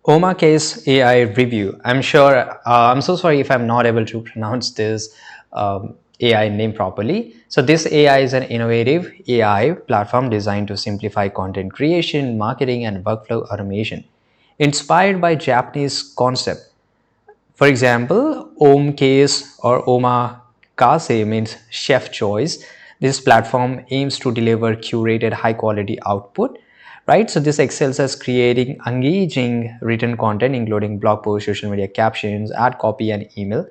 Omakase AI review. I'm so sorry if I'm not able to pronounce this AI name properly. So this AI is an innovative AI platform designed to simplify content creation, marketing, and workflow automation. Inspired by Japanese concept. For example, Om Case or Omakase means chef choice. This platform aims to deliver curated high quality output, right? So this excels as creating engaging written content, including blog posts, social media captions, ad copy, and email.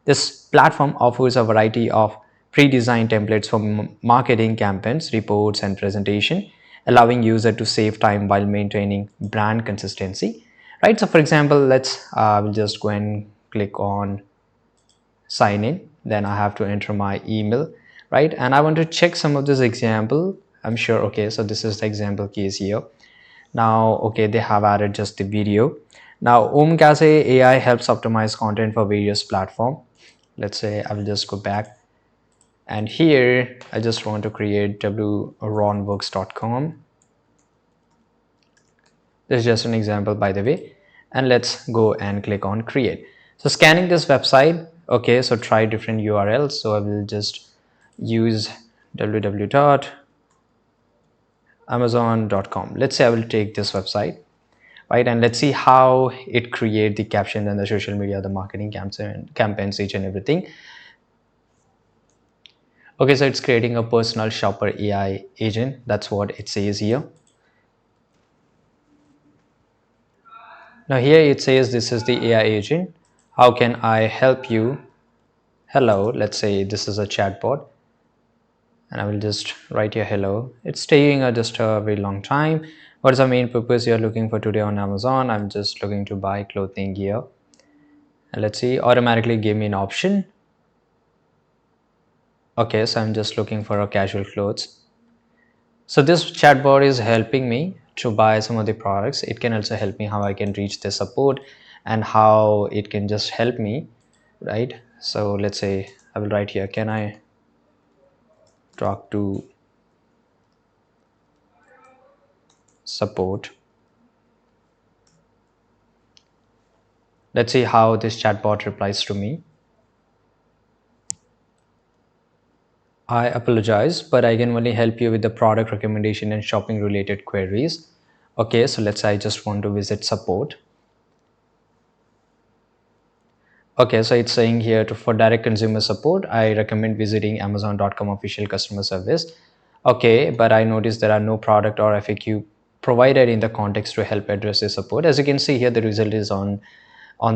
This platform offers a variety of pre-designed templates for marketing campaigns, reports, and presentation, allowing user to save time while maintaining brand consistency, right? So for example, let's we'll just go and click on sign in. Then I have to enter my email, right? And I want to check some of this example. I'm sure. Okay, so this is the example case here. Now, okay, they have added just the video. Now Omakase AI helps optimize content for various platform. Let's say I will just go back, and here I just want to create wronworks.com. This is just an example, by the way. And let's go and click on create. So scanning this website, okay, so try different URLs. So I will just use www.amazon.com. Let's say I will take this website, right? And let's see how it create the caption and the social media, the marketing campaigns, each and everything. Okay, so it's creating a personal shopper AI agent. That's what it says here. Now here it says this is the AI agent. How can I help you? Hello, let's say this is a chatbot, and I will just write here hello. It's taking just a very long time. What is the main purpose you're looking for today on Amazon? I'm just looking to buy clothing here. And let's see, automatically give me an option. Okay, so I'm just looking for a casual clothes. So this chatbot is helping me to buy some of the products. It can also help me how I can reach the support and how it can just help me, right? So let's say I will write here, can I talk to support? Let's see how this chatbot replies to me. I apologize, but I can only help you with the product recommendation and shopping related queries. Okay, so let's say I just want to visit support. Okay, so it's saying here for direct consumer support, I recommend visiting Amazon.com official customer service. Okay, but I noticed there are no product or FAQ provided in the context to help address this support. As you can see here, the result is on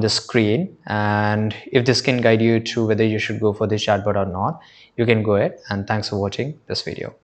the screen, and if this can guide you to whether you should go for this chatbot or not, you can go ahead. And thanks for watching this video.